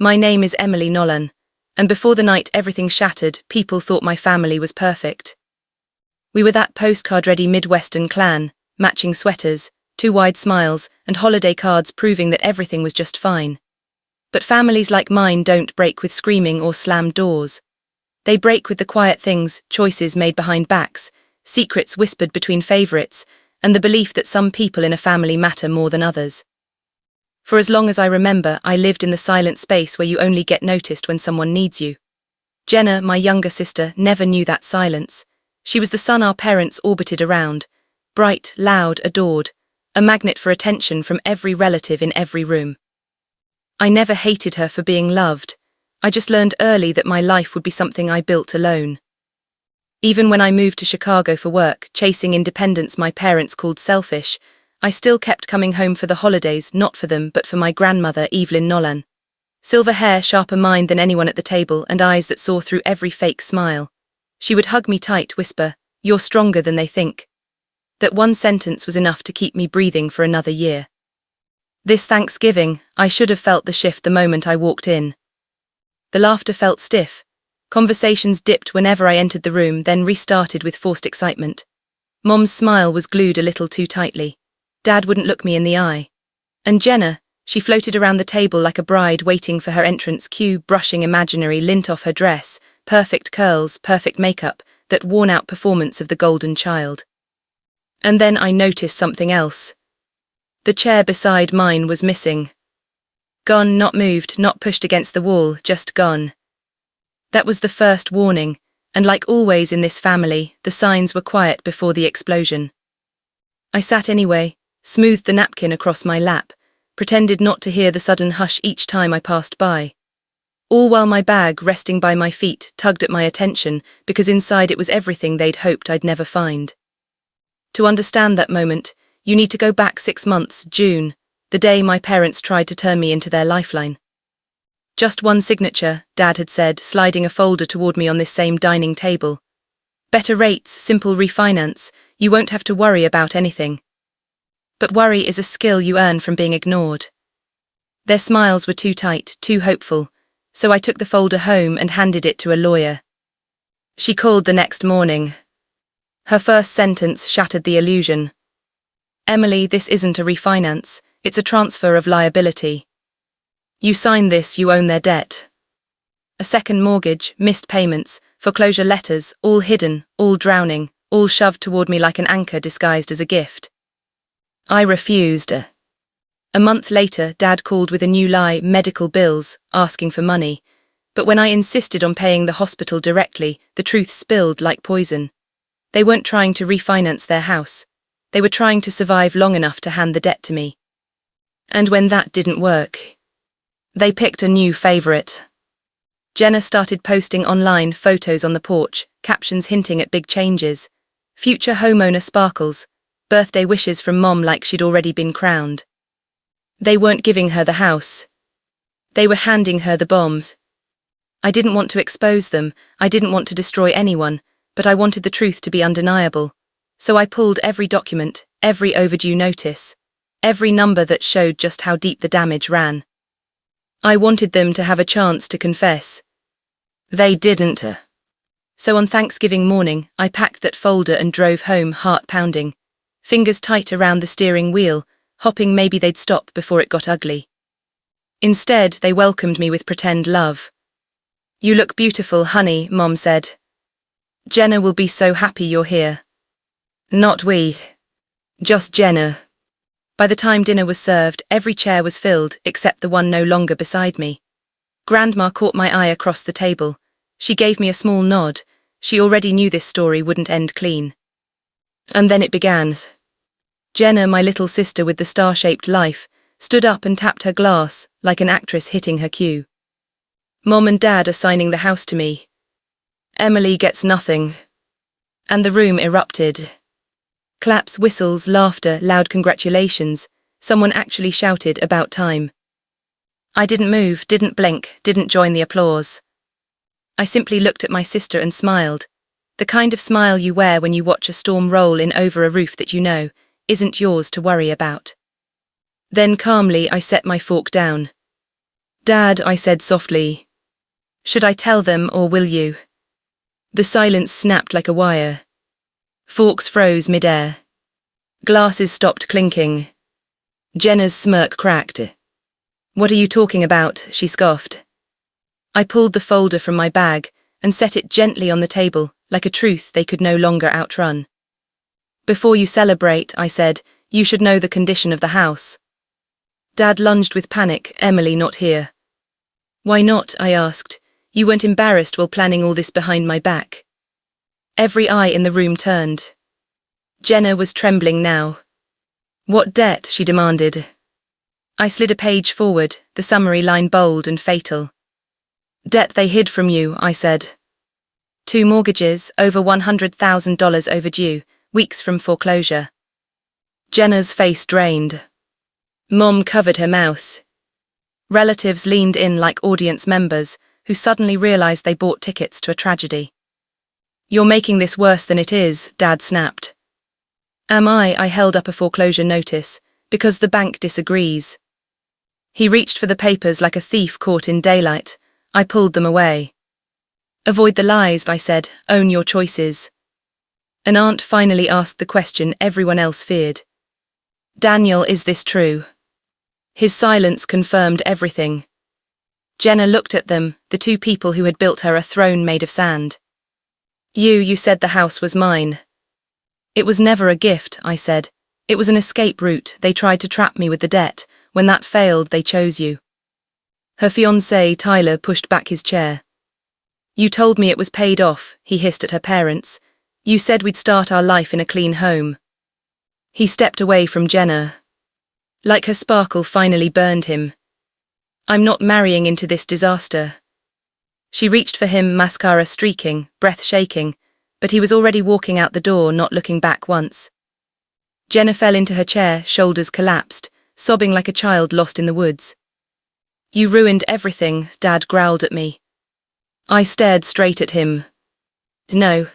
My name is Emily Nolan, and before the night everything shattered, people thought my family was perfect. We were that postcard-ready Midwestern clan, matching sweaters, 2 wide smiles, and holiday cards proving that everything was just fine. But families like mine don't break with screaming or slammed doors. They break with the quiet things, choices made behind backs, secrets whispered between favorites, and the belief that some people in a family matter more than others. For as long as I remember, I lived in the silent space where you only get noticed when someone needs you. Jenna, my younger sister, never knew that silence. She was the sun our parents orbited around, bright, loud, adored, a magnet for attention from every relative in every room. I never hated her for being loved. I just learned early that my life would be something I built alone. Even when I moved to Chicago for work, chasing independence my parents called selfish, I still kept coming home for the holidays, not for them, but for my grandmother, Evelyn Nolan. Silver hair, sharper mind than anyone at the table, and eyes that saw through every fake smile. She would hug me tight, whisper, "You're stronger than they think." That one sentence was enough to keep me breathing for another year. This Thanksgiving, I should have felt the shift the moment I walked in. The laughter felt stiff. Conversations dipped whenever I entered the room, then restarted with forced excitement. Mom's smile was glued a little too tightly. Dad wouldn't look me in the eye. And Jenna, she floated around the table like a bride waiting for her entrance cue, brushing imaginary lint off her dress, perfect curls, perfect makeup, that worn-out performance of the golden child. And then I noticed something else. The chair beside mine was missing. Gone, not moved, not pushed against the wall, just gone. That was the first warning, and like always in this family, the signs were quiet before the explosion. I sat anyway, smoothed the napkin across my lap, pretended not to hear the sudden hush each time I passed by. All while my bag, resting by my feet, tugged at my attention, because inside it was everything they'd hoped I'd never find. To understand that moment, you need to go back 6 months, June, the day my parents tried to turn me into their lifeline. Just one signature, Dad had said, sliding a folder toward me on this same dining table. Better rates, simple refinance, you won't have to worry about anything. But worry is a skill you earn from being ignored. Their smiles were too tight, too hopeful, so I took the folder home and handed it to a lawyer. She called the next morning. Her first sentence shattered the illusion. "Emily, this isn't a refinance, it's a transfer of liability. You sign this, you own their debt." A second mortgage, missed payments, foreclosure letters, all hidden, all drowning, all shoved toward me like an anchor disguised as a gift. I refused. A month later, Dad called with a new lie, medical bills, asking for money. But when I insisted on paying the hospital directly, the truth spilled like poison. They weren't trying to refinance their house. They were trying to survive long enough to hand the debt to me. And when that didn't work, they picked a new favorite. Jenna started posting online photos on the porch, captions hinting at big changes. Future homeowner sparkles, birthday wishes from Mom like she'd already been crowned. They weren't giving her the house. They were handing her the bombs. I didn't want to expose them, I didn't want to destroy anyone, but I wanted the truth to be undeniable. So I pulled every document, every overdue notice, every number that showed just how deep the damage ran. I wanted them to have a chance to confess. They didn't. So on Thanksgiving morning, I packed that folder and drove home, heart pounding, fingers tight around the steering wheel, hoping maybe they'd stop before it got ugly. Instead, they welcomed me with pretend love. "You look beautiful, honey," Mom said. "Jenna will be so happy you're here." Not we. Just Jenna. By the time dinner was served, every chair was filled, except the one no longer beside me. Grandma caught my eye across the table. She gave me a small nod. She already knew this story wouldn't end clean. And then it began. Jenna, my little sister with the star-shaped life, stood up and tapped her glass, like an actress hitting her cue. "Mom and Dad are signing the house to me. Emily gets nothing." And the room erupted. Claps, whistles, laughter, loud congratulations. Someone actually shouted, "About time." I didn't move, didn't blink, didn't join the applause. I simply looked at my sister and smiled. The kind of smile you wear when you watch a storm roll in over a roof that you know isn't yours to worry about. Then calmly I set my fork down. Dad, I said softly. Should I tell them or will you? The silence snapped like a wire. Forks froze mid-air. Glasses stopped clinking. Jenna's smirk cracked. What are you talking about? She scoffed. I pulled the folder from my bag and set it gently on the table, like a truth they could no longer outrun. Before you celebrate, I said, you should know the condition of the house. Dad lunged with panic. Emily not here. Why not? I asked. You weren't embarrassed while planning all this behind my back. Every eye in the room turned. Jenna was trembling now. What debt? She demanded. I slid a page forward, the summary line bold and fatal. Debt they hid from you, I said. 2 mortgages, over $100,000 overdue, weeks from foreclosure. Jenna's face drained. Mom covered her mouth. Relatives leaned in like audience members who suddenly realized they bought tickets to a tragedy. You're making this worse than it is, Dad snapped. Am I? I held up a foreclosure notice, because the bank disagrees. He reached for the papers like a thief caught in daylight. I pulled them away. Avoid the lies, I said. Own your choices. An aunt finally asked the question everyone else feared. Daniel, is this true? His silence confirmed everything. Jenna looked at them, the 2 people who had built her a throne made of sand. You said the house was mine. It was never a gift, I said. It was an escape route. They tried to trap me with the debt. When that failed, they chose you. Her fiancé, Tyler, pushed back his chair. You told me it was paid off, he hissed at her parents. You said we'd start our life in a clean home. He stepped away from Jenna. Like her sparkle finally burned him. I'm not marrying into this disaster. She reached for him, mascara streaking, breath shaking, but he was already walking out the door, not looking back once. Jenna fell into her chair, shoulders collapsed, sobbing like a child lost in the woods. You ruined everything, Dad growled at me. I stared straight at him. No,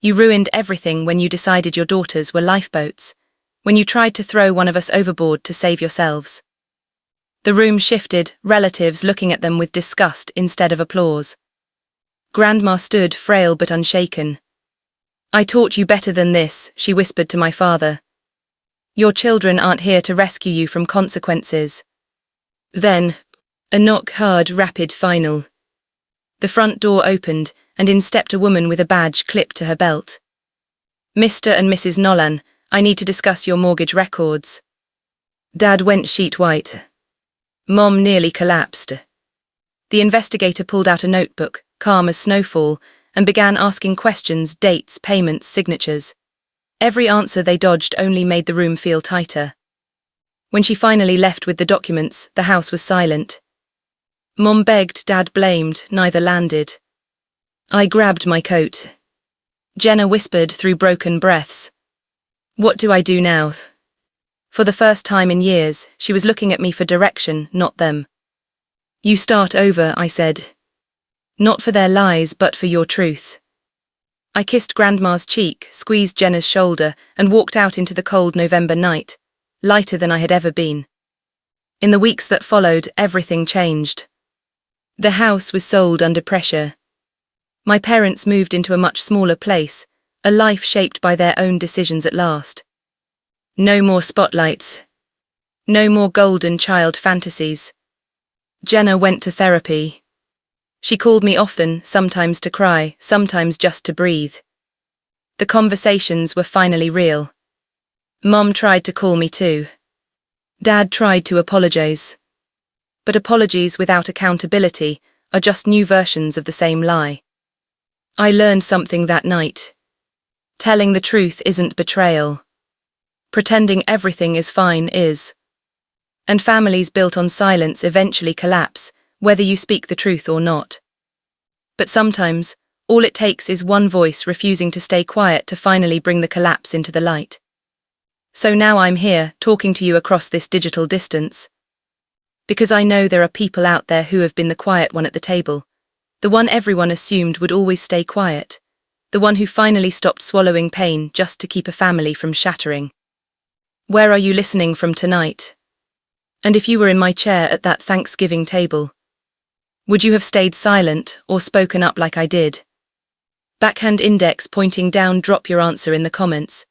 you ruined everything when you decided your daughters were lifeboats, when you tried to throw one of us overboard to save yourselves. The room shifted, relatives looking at them with disgust instead of applause. Grandma stood, frail but unshaken. I taught you better than this, she whispered to my father. Your children aren't here to rescue you from consequences. Then, a knock, hard, rapid, final. The front door opened, and in stepped a woman with a badge clipped to her belt. Mr. and Mrs. Nolan, I need to discuss your mortgage records. Dad went sheet white. Mom nearly collapsed. The investigator pulled out a notebook, calm as snowfall, and began asking questions, dates, payments, signatures. Every answer they dodged only made the room feel tighter. When she finally left with the documents, the house was silent. Mom begged, Dad blamed, neither landed. I grabbed my coat. Jenna whispered through broken breaths. What do I do now? For the first time in years, she was looking at me for direction, not them. You start over, I said. Not for their lies, but for your truth. I kissed Grandma's cheek, squeezed Jenna's shoulder, and walked out into the cold November night, lighter than I had ever been. In the weeks that followed, everything changed. The house was sold under pressure. My parents moved into a much smaller place, a life shaped by their own decisions at last. No more spotlights. No more golden child fantasies. Jenna went to therapy. She called me often, sometimes to cry, sometimes just to breathe. The conversations were finally real. Mom tried to call me too. Dad tried to apologize. But apologies without accountability are just new versions of the same lie. I learned something that night. Telling the truth isn't betrayal. Pretending everything is fine is. And families built on silence eventually collapse, whether you speak the truth or not. But sometimes, all it takes is one voice refusing to stay quiet to finally bring the collapse into the light. So now I'm here, talking to you across this digital distance. Because I know there are people out there who have been the quiet one at the table, the one everyone assumed would always stay quiet, the one who finally stopped swallowing pain just to keep a family from shattering. Where are you listening from tonight? And if you were in my chair at that Thanksgiving table, Would you have stayed silent or spoken up like I did? Backhand index pointing down, drop your answer in the comments.